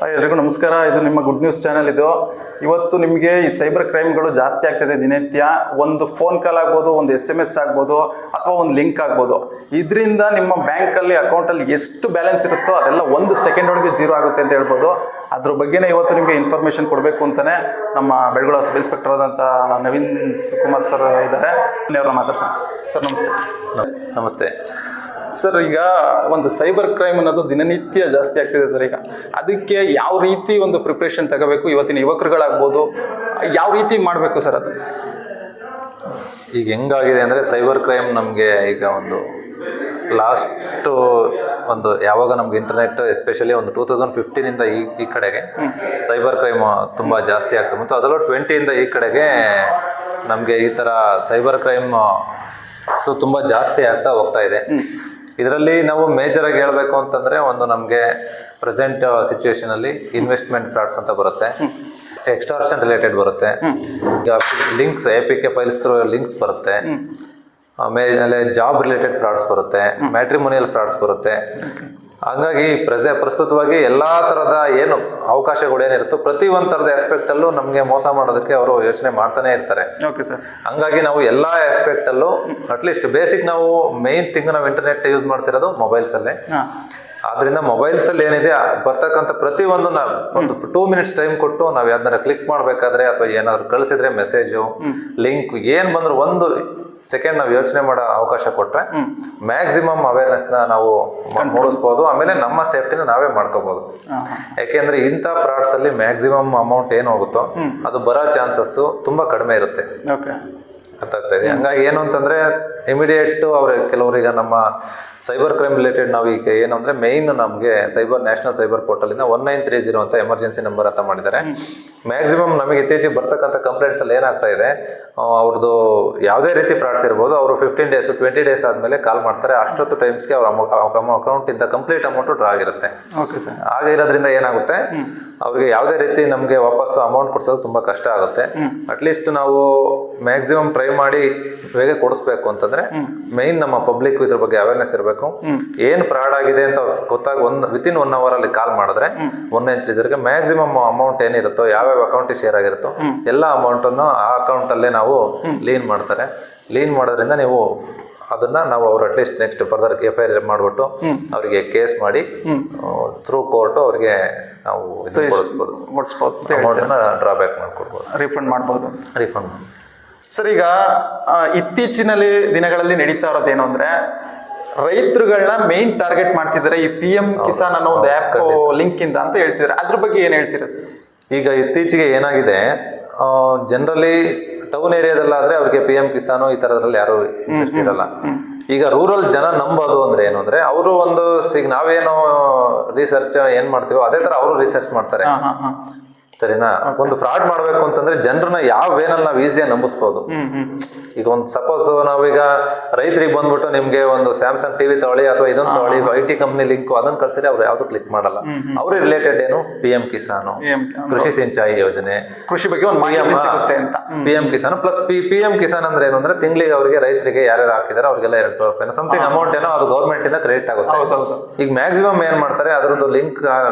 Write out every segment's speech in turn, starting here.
ಎಲ್ರಿಗೂ ನಮಸ್ಕಾರ. ಇದು ನಿಮ್ಮ ಗುಡ್ ನ್ಯೂಸ್ ಚಾನೆಲ್. ಇವತ್ತು ನಿಮಗೆ ಈ ಸೈಬರ್ ಕ್ರೈಮ್ಗಳು ಜಾಸ್ತಿ ಆಗ್ತಿದೆ ದಿನನಿತ್ಯ. ಒಂದು ಫೋನ್ ಕಾಲ್ ಆಗ್ಬೋದು, ಒಂದು SMS ಆಗ್ಬೋದು, ಅಥವಾ ಒಂದು ಲಿಂಕ್ ಆಗ್ಬೋದು. ಇದರಿಂದ ನಿಮ್ಮ ಬ್ಯಾಂಕಲ್ಲಿ ಅಕೌಂಟಲ್ಲಿ ಎಷ್ಟು ಬ್ಯಾಲೆನ್ಸ್ ಇರುತ್ತೋ ಅದೆಲ್ಲ 1 ಸೆಕೆಂಡ್ ಒಳಗೆ ಜೀರೋ ಆಗುತ್ತೆ ಅಂತ ಹೇಳ್ಬೋದು. ಅದ್ರ ಬಗ್ಗೆನೇ ಇವತ್ತು ನಿಮಗೆ ಇನ್ಫಾರ್ಮೇಷನ್ ಕೊಡಬೇಕು ಅಂತಲೇ ನಮ್ಮ ಬೆಳಗೊಳ ಸಬ್ ಇನ್ಸ್ಪೆಕ್ಟರ್ ಆದಂಥ ನವೀನ್ ಕುಮಾರ್ ಸರ್ ಇದ್ದಾರೆ. ಅವ್ರನ್ನ ಮಾತಾಡ್ಸೋಣ. ಸರ್ ನಮಸ್ತೆ. ನಮಸ್ತೆ ಸರ್, ಈಗ ಒಂದು ಸೈಬರ್ ಕ್ರೈಮ್ ಅನ್ನೋದು ದಿನನಿತ್ಯ ಜಾಸ್ತಿ ಆಗ್ತಿದೆ ಸರ್. ಈಗ ಅದಕ್ಕೆ ಯಾವ ರೀತಿ ಒಂದು ಪ್ರಿಪ್ರೇಷನ್ ತಗೋಬೇಕು, ಇವತ್ತಿನ ಯುವಕರುಗಳಾಗ್ಬೋದು, ಯಾವ ರೀತಿ ಮಾಡಬೇಕು ಸರ್ ಅದು? ಈಗ ಹೆಂಗಾಗಿದೆ ಅಂದರೆ ಸೈಬರ್ ಕ್ರೈಮ್ ನಮಗೆ ಈಗ ಒಂದು ಲಾಸ್ಟು ಒಂದು ಯಾವಾಗ ನಮ್ಗೆ ಇಂಟರ್ನೆಟ್ ಎಸ್ಪೆಷಲಿ ಒಂದು 2015ಇಂದ ಈ ಕಡೆಗೆ ಸೈಬರ್ ಕ್ರೈಮ್ ತುಂಬ ಜಾಸ್ತಿ ಆಗ್ತದೆ. ಮತ್ತು ಅದರಲ್ಲೂ 20ಇಂದ ಈ ಕಡೆಗೆ ನಮಗೆ ಈ ಥರ ಸೈಬರ್ ಕ್ರೈಮ್ ತುಂಬ ಜಾಸ್ತಿ ಆಗ್ತಾ ಹೋಗ್ತಾ ಇದೆ. ಇದರಲ್ಲಿ ನಾವು ಮೇಜರಾಗಿ ಹೇಳಬೇಕು ಅಂತಂದರೆ, ಒಂದು ನಮಗೆ ಪ್ರೆಸೆಂಟ್ ಸಿಚುವೇಶನಲ್ಲಿ ಇನ್ವೆಸ್ಟ್ಮೆಂಟ್ ಫ್ರಾಡ್ಸ್ ಅಂತ ಬರುತ್ತೆ, ಎಕ್ಸ್ಟಾರ್ಷನ್ ರಿಲೇಟೆಡ್ ಬರುತ್ತೆ, ಈಗ links APK files through links ಬರುತ್ತೆ, ಆಮೇಲೆ ಜಾಬ್ ರಿಲೇಟೆಡ್ ಫ್ರಾಡ್ಸ್ ಬರುತ್ತೆ, ಮ್ಯಾಟ್ರಿಮೋನಿಯಲ್ ಫ್ರಾಡ್ಸ್ ಬರುತ್ತೆ. ಹಾಗಾಗಿ ಪ್ರಸ್ತುತವಾಗಿ ಎಲ್ಲ ಥರದ ಏನು ಅವಕಾಶಗಳು ಏನಿರುತ್ತೋ ಪ್ರತಿ ಒಂದು ಥರದ ಆಸ್ಪೆಕ್ಟಲ್ಲೂ ನಮಗೆ ಮೋಸ ಮಾಡೋದಕ್ಕೆ ಅವರು ಯೋಚನೆ ಮಾಡ್ತಾನೆ ಇರ್ತಾರೆ. Okay sir. ಹಂಗಾಗಿ ನಾವು ಎಲ್ಲ ಆಸ್ಪೆಕ್ಟಲ್ಲೂ ಅಟ್ಲೀಸ್ಟ್ ಬೇಸಿಕ್ ನಾವು ಮೇನ್ ಥಿಂಗ್ ನಾವು ಇಂಟರ್ನೆಟ್ ಯೂಸ್ ಮಾಡ್ತಿರೋದು ಮೊಬೈಲ್ಸಲ್ಲೇ. ಆದ್ರಿಂದ ಮೊಬೈಲ್ಸಲ್ಲಿ ಏನಿದೆ ಬರ್ತಕ್ಕಂಥ ಪ್ರತಿಯೊಂದು ಒಂದು 2 ಮಿನಿಟ್ಸ್ ಟೈಮ್ ಕೊಟ್ಟು ನಾವು ಯಾವ್ದಾರ ಕ್ಲಿಕ್ ಮಾಡಬೇಕಾದ್ರೆ ಅಥವಾ ಏನಾದ್ರು ಕಳಿಸಿದ್ರೆ ಮೆಸೇಜು ಲಿಂಕ್ ಏನು ಬಂದ್ರು 1 ಸೆಕೆಂಡ್ ನಾವು ಯೋಚನೆ ಮಾಡೋ ಅವಕಾಶ ಕೊಟ್ರೆ ಮ್ಯಾಕ್ಸಿಮಮ್ ಅವೇರ್ನೆಸ್ನ ನಾವು ಮೂಡಿಸ್ಬೋದು. ಆಮೇಲೆ ನಮ್ಮ ಸೇಫ್ಟಿನ ನಾವೇ ಮಾಡ್ಕೋಬಹುದು. ಯಾಕೆಂದ್ರೆ ಇಂಥ ಫ್ರಾಡ್ಸ್ ಅಲ್ಲಿ ಮ್ಯಾಕ್ಸಿಮಮ್ ಅಮೌಂಟ್ ಏನು ಹೋಗುತ್ತೋ ಅದು ಬರೋ ಚಾನ್ಸಸ್ ತುಂಬಾ ಕಡಿಮೆ ಇರುತ್ತೆ. ಅರ್ಥ ಆಗ್ತಾ ಇದೆ. ಹಂಗಾಗಿ ಏನು ಅಂತಂದ್ರೆ ಇಮಿಡಿಯೇಟ್ ಕೆಲವರಿಗೆ ನಮ್ಮ ಸೈಬರ್ ಕ್ರೈಮ್ ರಿಲೇಟೆಡ್ ನಾವು ಈಗ ಏನು ಅಂದ್ರೆ ಮೇಯ್ನ್ ನಮಗೆ ನ್ಯಾಷನಲ್ ಸೈಬರ್ ಪೋರ್ಟಲ್ ಇಂದ 1930 ಅಂತ ಎಮರ್ಜೆನ್ಸಿ ನಂಬರ್ ಅಂತ ಮಾಡಿದ್ದಾರೆ. ಮ್ಯಾಕ್ಸಿಮಮ್ ನಮಗೆ ಇತ್ತೀಚೆಗೆ ಬರ್ತಕ್ಕಂಥ ಕಂಪ್ಲೇಂಟ್ಸ್ ಅಲ್ಲಿ ಏನಾಗ್ತಾ ಇದೆ, ಅವ್ರದ್ದು ಯಾವುದೇ ರೀತಿ ಫ್ರಾಡ್ಸ್ ಇರ್ಬೋದು, ಅವರು 15 ಡೇಸ್ 20 ಡೇಸ್ ಆದ್ಮೇಲೆ ಕಾಲ್ ಮಾಡ್ತಾರೆ. ಅಷ್ಟೊತ್ತು ಟೈಮ್ಸ್ಗೆ ಅವ್ರ ಅಕೌಂಟ್ ಇಂದ ಕಂಪ್ಲೀಟ್ ಅಮೌಂಟ್ ಡ್ರಾ ಆಗಿರುತ್ತೆ. ಹಾಗೆ ಇರೋದ್ರಿಂದ ಏನಾಗುತ್ತೆ, ಅವ್ರಿಗೆ ಯಾವುದೇ ರೀತಿ ನಮಗೆ ವಾಪಸ್ ಅಮೌಂಟ್ ಕೊಡ್ಸೋದು ತುಂಬಾ ಕಷ್ಟ ಆಗುತ್ತೆ. ಅಟ್ಲೀಸ್ಟ್ ನಾವು ಮ್ಯಾಕ್ಸಿಮಮ್ ಟ್ರೈ ಮಾಡಿ ಬೇಗ ಕೊಡಿಸ್ಬೇಕು ಅಂತಂದ್ರೆ ಮೈನ್ ನಮ್ಮ ಪಬ್ಲಿಕ್ ಇದ್ರ ಬಗ್ಗೆ ಅವೇರ್ನೆಸ್ ಇರಬೇಕು. ಏನ್ ಫ್ರಾಡ್ ಆಗಿದೆ ಅಂತ ಗೊತ್ತಾಗ ವಿತಿನ್ 1 ಅವರ್ ಅಲ್ಲಿ ಕಾಲ್ ಮಾಡಿದ್ರೆ 1930 ಮ್ಯಾಕ್ಸಿಮಮ್ ಅಮೌಂಟ್ ಏನಿರುತ್ತೋ, ಯಾವ್ಯಾವ ಅಕೌಂಟಿಗೆ ಶೇರ್ ಆಗಿರುತ್ತೋ ಎಲ್ಲ ಅಮೌಂಟ್ ಅನ್ನು ಆ ಅಕೌಂಟ್ ಅಲ್ಲೇ ನಾವು ಲೀನ್ ಮಾಡ್ತಾರೆ. ಲೀನ್ ಮಾಡೋದ್ರಿಂದ ಅದನ್ನ ನಾವು ಅವ್ರು ಅಟ್ಲೀಸ್ಟ್ ನೆಕ್ಸ್ಟ್ ಫರ್ದರ್ FIR ಮಾಡಿಬಿಟ್ಟು ಅವರಿಗೆ ಕೇಸ್ ಮಾಡಿ ಥ್ರೂ ಕೋರ್ಟ್ ಅವ್ರಿಗೆ ನಾವು ಅಮೌಂಟನ್ನು ಡ್ರಾಬ್ಯಾಕ್ ಮಾಡ್ಕೊಡ್ಬೋದು, ರಿಫಂಡ್ ಮಾಡ್ಬೋದು. ಸರ್, ಈಗ ಇತ್ತೀಚಿನ ದಿನಗಳಲ್ಲಿ ನಡೀತಾ ಇರೋದೇನು ಅಂದ್ರೆ, ರೈತರುಗಳನ್ನ ಮೇನ್ ಟಾರ್ಗೆಟ್ ಮಾಡ್ತಿದ್ದಾರೆ ಈ PM ಕಿಸಾನ್ ಅನ್ನೋ ಒಂದು ಆ್ಯಪ್ ಲಿಂಕ್ ಇಂದ ಅಂತ ಹೇಳ್ತಿದ್ದಾರೆ. ಅದ್ರ ಬಗ್ಗೆ ಏನ್ ಹೇಳ್ತೀರಾ ಸರ್? ಈಗ ಇತ್ತೀಚೆಗೆ ಏನಾಗಿದೆ, ಜನರಲಿ ಟೌನ್ ಏರಿಯಾದಲ್ಲಾದ್ರೆ ಅವ್ರಿಗೆ PM ಕಿಸಾನು ಈ ತರದ್ರಲ್ಲಿ ಯಾರು ಇಂಟ್ರೆಸ್ಟ್ ಇರಲ್ಲ. ಈಗ ರೂರಲ್ ಜನ ನಂಬೋದು ಅಂದ್ರೆ ಏನು ಅಂದ್ರೆ, ಅವರು ನಾವೇನು ರಿಸರ್ಚ್ ಏನ್ ಮಾಡ್ತೀವೋ ಅದೇ ತರ ಅವರು ರಿಸರ್ಚ್ ಮಾಡ್ತಾರೆ. ಸರಿನಾ? ಒಂದು ಫ್ರಾಡ್ ಮಾಡ್ಬೇಕು ಅಂತಂದ್ರೆ ಜನರನ್ನ ಯಾವ ವೇನಲ್ಲಿ ನಾವು ಈಸಿಯಾಗಿ ನಂಬಿಸ್ಬೋದು. ಈಗ ಒಂದು ಸಪೋಸ್ ನಾವೀಗ ರೈತರಿಗೆ ಬಂದ್ಬಿಟ್ಟು ನಿಮ್ಗೆ ಒಂದು ಸ್ಯಾಮ್ಸಂಗ್ TV ತಗೊಳ್ಳಿ ಅಥವಾ ಇದನ್ನ ತಗೊಳ್ಳಿ, IT ಕಂಪ್ನಿ ಲಿಂಕ್ ಅದನ್ನ ಕಳ್ಸಿದ್ರೆ ಅವ್ರು ಯಾವ್ದು ಕ್ಲಿಕ್ ಮಾಡಲ್ಲ. ಅವ್ರಿಗೆ ರಿಲೇಟೆಡ್ ಏನು PM ಕಿಸಾನು, ಕೃಷಿ ಸಿಂಚಾಯಿ ಯೋಜನೆ, ಕೃಷಿ ಬಗ್ಗೆ ಒಂದು ಮಾಹಿತಿ ಸಿಗುತ್ತೆ ಅಂತ PM ಕಿಸಾನು ಪ್ಲಸ್ PM ಕಿಸಾನ್ ಅಂದ್ರೆ ಏನು ಅಂದ್ರೆ ತಿಂಗಳಿಗೆ ಅವರಿಗೆ ರೈತರಿಗೆ ಯಾರ್ಯಾರು ಹಾಕಿದಾರೆ ಅವ್ರಿಗೆಲ್ಲ 2,000 ರೂಪಾಯಿ ಸಮಥಿಂಗ್ ಅಮೌಂಟ್ ಏನೋ ಅದು ಗೌರ್ಮೆಂಟ್ ಇಂದ ಕ್ರೆಡಿಟ್ ಆಗುತ್ತೆ. ಈಗ ಮ್ಯಾಕ್ಸಿಮಮ್ ಏನ್ ಮಾಡ್ತಾರೆ, ಅದರದ್ದು ಲಿಂಕ್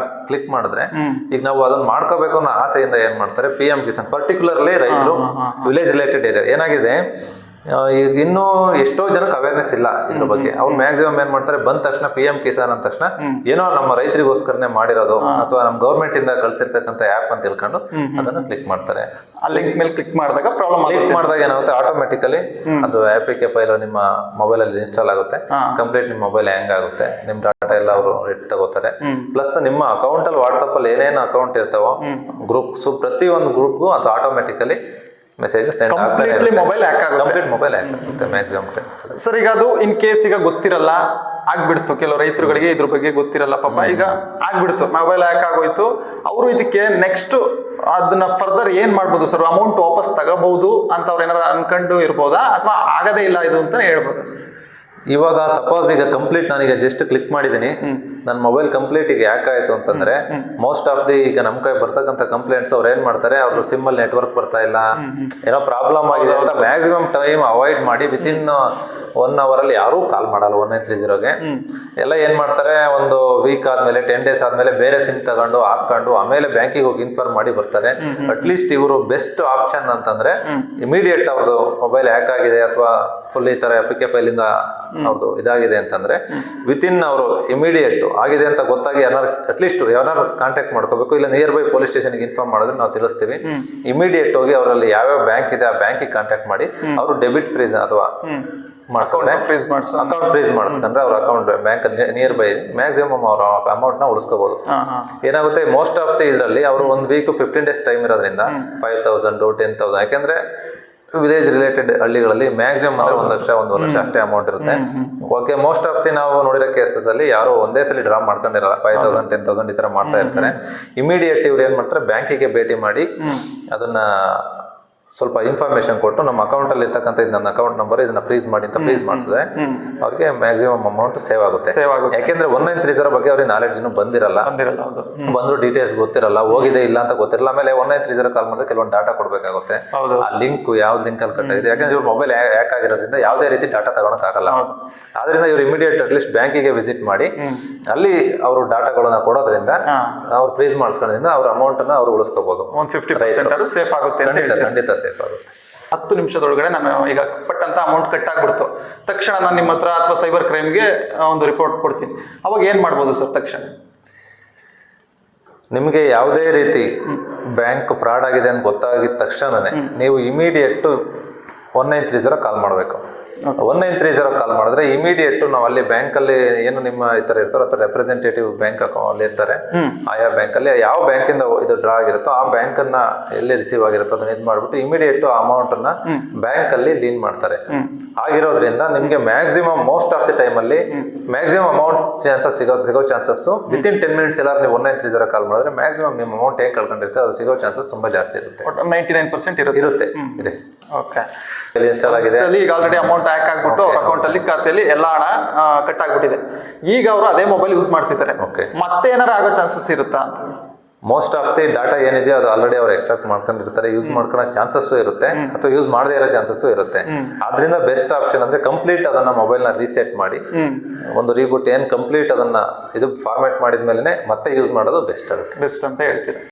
ಕ್ಲಿಕ್ ಮಾಡಿದ್ರೆ ಈಗ ನಾವು ಅದನ್ನ ಮಾಡ್ಕೋಬೇಕು ಅನ್ನೋ ಆಸೆಯಿಂದ ಏನ್ ಮಾಡ್ತಾರೆ, PM ಕಿಸಾನ್ ಪರ್ಟಿಕ್ಯುಲರ್ಲಿ ರೈತರು ವಿಲೇಜ್ ರಿಲೇಟೆಡ್ ಏರಿಯಾ ಏನಾಗಿದೆ, ಈಗ ಇನ್ನೂ ಎಷ್ಟೋ ಜನಕ್ಕೆ ಅವೇರ್ನೆಸ್ ಇಲ್ಲ ಇದ್ರ ಬಗ್ಗೆ. ಅವ್ರು ಮ್ಯಾಕ್ಸಿಮಮ್ ಏನ್ ಮಾಡ್ತಾರೆ, ಬಂದ ತಕ್ಷಣ PM ಕಿಸಾನ್ ಅಂದ ತಕ್ಷಣ ಏನೋ ನಮ್ಮ ರೈತರಿಗೋಸ್ಕರನೇ ಮಾಡಿರೋದು ಅಥವಾ ನಮ್ಮ ಗೌರ್ಮೆಂಟ್ ಇಂದ ಕಳ್ಸಿರ್ತಕ್ಕಂಥ ಆ್ಯಪ್ ಅಂತ ತಿಳ್ಕೊಂಡು ಅದನ್ನ ಕ್ಲಿಕ್ ಮಾಡ್ತಾರೆ. ಆ ಲಿಂಕ್ ಮೇಲೆ ಕ್ಲಿಕ್ ಮಾಡಿದಾಗ ಏನಾಗುತ್ತೆ, ಆಟೋಮೆಟಿಕಲಿ ಅದು APK ಫೈಲ್ ನಿಮ್ಮ ಮೊಬೈಲ್ ಅಲ್ಲಿ ಇನ್ಸ್ಟಾಲ್ ಆಗುತ್ತೆ. ಕಂಪ್ಲೀಟ್ ನಿಮ್ಮ ಮೊಬೈಲ್ ಹ್ಯಾಂಗ್ ಆಗುತ್ತೆ, ನಿಮ್ ಡಾಟಾ ಎಲ್ಲ ಅವರು ತಗೋತಾರೆ. ಪ್ಲಸ್ ನಿಮ್ಮ ಅಕೌಂಟ್ ಅಲ್ಲಿ ವಾಟ್ಸ್ಆಪ್ ಅಲ್ಲಿ ಏನೇನು ಅಕೌಂಟ್ ಇರ್ತಾವೋ ಗ್ರೂಪ್ಸ್, ಪ್ರತಿ ಒಂದು ಗ್ರೂಪ್ಗೂ ಅದು ಆಟೋಮೆಟಿಕಲಿ ಮೆಸೇಜ್ ಸೆಂಡ್ ಆಗ್ತಾರೆ. ಕಂಪ್ಲೀಟ್ ಮೊಬೈಲ್ ಆಗುತ್ತೆ ಮ್ಯಾಕ್ಸಿಮಮ್ ಟೈಮ್ಸ್. ಸರ್, ಈಗ ಅದು ಇನ್ ಕೇಸ್ ಈಗ ಗೊತ್ತಿರಲ್ಲ ಆಗ್ಬಿಡ್ತು, ಕೆಲವು ರೈತರುಗಳಿಗೆ ಇದ್ರ ಬಗ್ಗೆ ಗೊತ್ತಿರಲ್ಲ ಪಾಪ, ಈಗ ಆಗ್ಬಿಡ್ತು, ಮೊಬೈಲ್ ಹ್ಯಾಕ್ ಆಗೋಯ್ತು, ಅವರು ಇದಕ್ಕೆ ನೆಕ್ಸ್ಟ್ ಅದನ್ನ ಫರ್ದರ್ ಏನ್ ಮಾಡ್ಬೋದು ಸರ್? ಅಮೌಂಟ್ ವಾಪಸ್ ತಗೋಬಹುದು ಅಂತ ಅವ್ರು ಏನಾರ ಅನ್ಕೊಂಡು ಇರ್ಬೋದಾ, ಅಥವಾ ಆಗದೇ ಇಲ್ಲ ಇದು ಅಂತ ಹೇಳ್ಬೋದು? ಇವಾಗ ಸಪೋಸ್ ಈಗ ಕಂಪ್ಲೀಟ್ ನಾನೀಗ ಜಸ್ಟ್ ಕ್ಲಿಕ್ ಮಾಡಿದ್ದೀನಿ, ನನ್ನ ಮೊಬೈಲ್ ಕಂಪ್ಲೀಟ್ ಈಗ ಯಾಕಾಯ್ತು ಅಂತಂದ್ರೆ ಮೋಸ್ಟ್ ಆಫ್ ದಿ ಈಗ ನಮ್ ಕೈ ಬರ್ತಕ್ಕಂಥ ಕಂಪ್ಲೇಂಟ್ಸ್ ಅವ್ರು ಏನ್ ಮಾಡ್ತಾರೆ, ಅವ್ರ ಸಿಮ್ ಅಲ್ಲಿ ನೆಟ್ವರ್ಕ್ ಬರ್ತಾ ಇಲ್ಲ, ಏನೋ ಪ್ರಾಬ್ಲಮ್ ಆಗಿದೆ ಅಂತ ಮ್ಯಾಕ್ಸಿಮಮ್ ಟೈಮ್ ಅವಾಯ್ಡ್ ಮಾಡಿ ವಿತಿನ್ 1 hour ಅಲ್ಲಿ ಯಾರೂ ಕಾಲ್ ಮಾಡಲ್ಲ 1930ಗೆ. ಎಲ್ಲ ಏನ್ ಮಾಡ್ತಾರೆ, ಒಂದು ವೀಕ್ ಆದ್ಮೇಲೆ 10 days ಆದ್ಮೇಲೆ ಬೇರೆ ಸಿಮ್ ತಗೊಂಡು ಹಾಕೊಂಡು ಆಮೇಲೆ ಬ್ಯಾಂಕಿಗೆ ಹೋಗಿ ಇನ್ಫಾರ್ಮ್ ಮಾಡಿ ಬರ್ತಾರೆ. ಅಟ್ಲೀಸ್ಟ್ ಇವರು ಬೆಸ್ಟ್ ಆಪ್ಷನ್ ಅಂತಂದ್ರೆ ಇಮಿಡಿಯೇಟ್ ಅವ್ರದ್ದು ಮೊಬೈಲ್ ಹ್ಯಾಕ್ ಆಗಿದೆ ಅಥವಾ ಫುಲ್ ಈ ತರ ಎಪಿಕೆ ಫೈಲಿಂದ ಅವ್ರದ್ದು ಇದಾಗಿದೆ ಅಂತಂದ್ರೆ ವಿತಿನ್ ಅವರು ಇಮಿಡಿಯೇಟ್ ಆಗಿದೆ ಅಂತ ಗೊತ್ತಾಗಿ ಅಟ್ಲೀಸ್ಟ್ ಯಾರು ಕಾಂಟ್ಯಾಕ್ಟ್ ಮಾಡ್ಕೋಬೇಕು, ಇಲ್ಲ ನಿಯರ್ ಬೈ ಪೊಲೀಸ್ ಸ್ಟೇಷನ್ಗೆ ಇನ್ಫಾರ್ಮ್ ಮಾಡಿದ್ರೆ ನಾವು ತಿಳಿಸ್ತೀವಿ. ಇಮಿಡಿಯೇಟ್ ಹೋಗಿ ಅವರಲ್ಲಿ ಯಾವ್ಯಾವ ಬ್ಯಾಂಕ್ ಇದೆ ಆ ಬ್ಯಾಂಕಿಗೆ ಕಾಂಟ್ಯಾಕ್ಟ್ ಮಾಡಿ ಅವರು ಡೆಬಿಟ್ ಫ್ರೀಸ್ ಅಥವಾ ಅಕೌಂಟ್ ಫ್ರೀಸ್ ಮಾಡಿಸ್ಕೊಂಡ್ರೆ ಅವ್ರ account bank near by maximum ಅವ್ರ ಅಮೌಂಟ್ ನ ಉಳಿಸ್ಕೋಬಹುದು. ಏನಾಗುತ್ತೆ, ಮೋಸ್ಟ್ ಆಫ್ ದಿ ಇದರಲ್ಲಿ ಅವರು 1 week 15 days ಟೈಮ್ ಇರೋದ್ರಿಂದ 5,000 10,000, ಯಾಕೆಂದ್ರೆ ವಿಲೇಜ್ ರಿಲೇಟೆಡ್ ಹಳ್ಳಿಗಳಲ್ಲಿ ಮ್ಯಾಕ್ಸಿಮಮ್ ಅಂದ್ರೆ 1 ಲಕ್ಷ 1.5 ಲಕ್ಷ ಅಷ್ಟೇ ಅಮೌಂಟ್ ಇರುತ್ತೆ. ಓಕೆ, ಮೋಸ್ಟ್ ಆಫ್ ದಿ ನಾವು ನೋಡಿರೋ ಕೇಸಸ್ ಅಲ್ಲಿ ಯಾರು ಒಂದೇ ಸಲ ಡ್ರಾ ಮಾಡ್ಕೊಂಡಿರಲ್ಲ, 5,000 10,000 ಈ ತರ ಮಾಡ್ತಾ ಇರ್ತಾರೆ. ಇಮಿಡಿಯೇಟ್ ಇವ್ರು ಏನ್ ಮಾಡ್ತಾರೆ, ಬ್ಯಾಂಕಿಗೆ ಭೇಟಿ ಮಾಡಿ ಅದನ್ನ ಸ್ವಲ್ಪ ಇನ್ಫಾರ್ಮೇಶನ್ ಕೊಟ್ಟು ನಮ್ಮ ಅಕೌಂಟ್ ಅಲ್ಲಿ ಇರ್ತಕ್ಕಂಥ ನನ್ನ ಅಕೌಂಟ್ ನಂಬರ್ ಇದನ್ನ ಫ್ರೀಸ್ ಮಾಡಿ ಅಂತ ಫ್ರೀಸ್ ಮಾಡಿಸಿದ್ರೆ ಅವ್ರಿಗೆ ಮ್ಯಾಕ್ಸಿಮಮ್ ಅಮೌಂಟ್ ಸೇವ್ ಆಗುತ್ತೆ. ಯಾಕೆಂದ್ರೆ 1930 ಬಗ್ಗೆ ಅವ್ರಿಗೆ ನಾಲೆಡ್ಜ್ ಬಂದಿರಲ್ಲ, ಬಂದ್ರು ಡೀಟೇಲ್ಸ್ ಗೊತ್ತಿರಲ್ಲ, ಹೋಗಿದೆ ಇಲ್ಲ ಅಂತ ಗೊತ್ತಿರಲ್ಲ. ಆಮೇಲೆ 1930 ಕಾಲ್ ಮಾಡಿದ್ರೆ ಕೆಲವೊಂದು ಡಾಟಾ ಕೊಡ್ಬೇಕಾಗುತ್ತೆ, ಆ ಲಿಂಕ್ ಯಾವ ಲಿಂಕ್ ಅಲ್ಲಿ ಕಟ್ ಆಗಿದೆ, ಯಾಕಂದ್ರೆ ಇವ್ರ ಮೊಬೈಲ್ ಹ್ಯಾಕ್ ಆಗಿರೋದ್ರಿಂದ ಯಾವುದೇ ರೀತಿ ಡಾಟಾ ತಗೊಳಕ್ ಆಗಲ್ಲ. ಆದ್ರಿಂದ ಇವ್ರು ಇಮಿಡಿಯೇಟ್ ಅಟ್ಲೀಸ್ಟ್ ಬ್ಯಾಂಕಿಗೆ ವಿಸಿಟ್ ಮಾಡಿ ಅಲ್ಲಿ ಅವರು ಡಾಟಾಗಳನ್ನ ಕೊಡೋದ್ರಿಂದ ಅವ್ರು ಫ್ರೀಸ್ ಮಾಡಿಸ್ಕೊಳ್ಳೋದ್ರಿಂದ ಅವ್ರ ಅಮೌಂಟ್ ಅನ್ನ ಅವ್ರು ಉಳಿಸ್ಕೋಬಹುದು. 50% ಸೇಫ್ ಆಗುತ್ತೆ. ಖಂಡಿತ ಸೇಫ್ ಆಗುತ್ತೆ. 10 ನಿಮಿಷದೊಳಗಡೆ ನಾನು ಈಗ ಪಟ್ಟಂತ ಅಮೌಂಟ್ ಕಟ್ ಆಗ್ಬಿಡ್ತು, ತಕ್ಷಣ ನಾನು ನಿಮ್ಮ ಹತ್ರ ಅಥವಾ ಸೈಬರ್ ಕ್ರೈಮ್ಗೆ ಒಂದು ರಿಪೋರ್ಟ್ ಕೊಡ್ತೀನಿ, ಅವಾಗ ಏನ್ ಮಾಡ್ಬೋದು ಸರ್? ತಕ್ಷಣ ನಿಮಗೆ ಯಾವುದೇ ರೀತಿ ಬ್ಯಾಂಕ್ ಫ್ರಾಡ್ ಆಗಿದೆ ಅಂತ ಗೊತ್ತಾಗಿದ ತಕ್ಷಣನೇ ನೀವು ಇಮಿಡಿಯೇಟ್ 1930 ಕಾಲ್ ಮಾಡಬೇಕು. 1930 ಕಾಲ್ ಮಾಡಿದ್ರೆ ಇಮಿಡಿಯೇಟ್ ನಾವು ಅಲ್ಲಿ ಬ್ಯಾಂಕ್ ಅಲ್ಲಿ ಏನು ನಿಮ್ಮ ಈ ತರ ಇರ್ತಾರೋ ಅಥವಾ ರೆಪ್ರೆಸೆಂಟೇಟಿವ್ ಬ್ಯಾಂಕ್ ಅಕೌಂಟ್ ಅಲ್ಲಿ ಇರ್ತಾರೆ, ಆಯಾ ಬ್ಯಾಂಕ್ ಅಲ್ಲಿ ಯಾವ ಬ್ಯಾಂಕ್ ಇಂದ ಇದು ಡ್ರಾ ಆಗಿರುತ್ತೋ ಆ ಬ್ಯಾಂಕ್ ಅನ್ನ ಎಲ್ಲಿ ರಿಸೀವ್ ಆಗಿರುತ್ತೋ ಅದನ್ನ ಇದು ಮಾಡ್ಬಿಟ್ಟು ಇಮಿಡಿಯೇಟ್ ಆ ಅಮೌಂಟ್ ಅನ್ನ ಬ್ಯಾಂಕ್ ಅಲ್ಲಿ ಲೀನ್ ಮಾಡ್ತಾರೆ. ಆಗಿರೋದ್ರಿಂದ ನಿಮ್ಗೆ maximum most of the time ಅಲ್ಲಿ ಮ್ಯಾಕ್ಸಿಮಮ್ ಅಮೌಂಟ್ ಚಾನ್ಸಸ್ ಸಿಗೋ ಚಾನ್ಸಸ್ ವಿತಿನ್ 10 minutes ಎಲ್ಲ ನೀವು 1930 ಕಾಲ್ ಮಾಡಿದ್ರೆ ಮ್ಯಾಕ್ಸಿಮಮ್ ನಿಮ್ಮ ಅಮೌಂಟ್ ಹೇಗೆ ಕಳ್ಕೊಂಡಿರುತ್ತೆ ಅದು ಸಿಗೋ ಚಾನ್ಸಸ್ ತುಂಬಾ ಜಾಸ್ತಿ ಇರುತ್ತೆ. 99% ಇರುತ್ತೆ. ಇದೆ. ಓಕೆ, ಇನ್ಸ್ಟಾಲ್ ಆಗಿದೆ, ಈಗ ಆಲ್ರೆಡಿ ಅಮೌಂಟ್ ಹ್ಯಾಕ್ ಆಗ್ಬಿಟ್ಟು ಅವ್ರ ಅಕೌಂಟ್ ಅಲ್ಲಿ ಖಾತೆಯಲ್ಲಿ ಎಲ್ಲ ಹಣ ಕಟ್ ಆಗ್ಬಿಟ್ಟಿದೆ. ಈಗ ಅವರು ಅದೇ ಮೊಬೈಲ್ ಯೂಸ್ ಮಾಡ್ತಿದ್ದಾರೆ, ಮತ್ತೆ ಏನಾರ ಆಗೋ ಚಾನ್ಸಸ್ ಇರುತ್ತಾ? ಮೋಸ್ಟ್ ಆಫ್ ದಿ ಡಾಟಾ ಏನಿದೆಯೋ ಅದು ಆಲ್ರೆಡಿ ಅವ್ರು ಎಕ್ಸ್ಟ್ರಾಕ್ಟ್ ಮಾಡ್ಕೊಂಡಿರ್ತಾರೆ, ಯೂಸ್ ಮಾಡ್ಕೊಳ್ಳೋ ಚಾನ್ಸಸ್ ಇರುತ್ತೆ ಅಥವಾ ಯೂಸ್ ಮಾಡದೇ ಇರೋ ಚಾನ್ಸಸ್ ಇರುತ್ತೆ. ಆದ್ರಿಂದ ಬೆಸ್ಟ್ ಆಪ್ಷನ್ ಅಂದ್ರೆ ಕಂಪ್ಲೀಟ್ ಅದನ್ನ ಮೊಬೈಲ್ ನ ರೀಸೆಟ್ ಮಾಡಿ ಒಂದು ರೀಬೂಟ್ ಕಂಪ್ಲೀಟ್ ಅದನ್ನ ಇದು ಫಾರ್ಮ್ಯಾಟ್ ಮಾಡಿದ್ಮೇಲೆ ಮತ್ತೆ ಯೂಸ್ ಮಾಡೋದು ಬೆಸ್ಟ್ ಆಗುತ್ತೆ. ಬೆಸ್ಟ್ ಅಂತ ಹೇಳ್ತೀರಾ?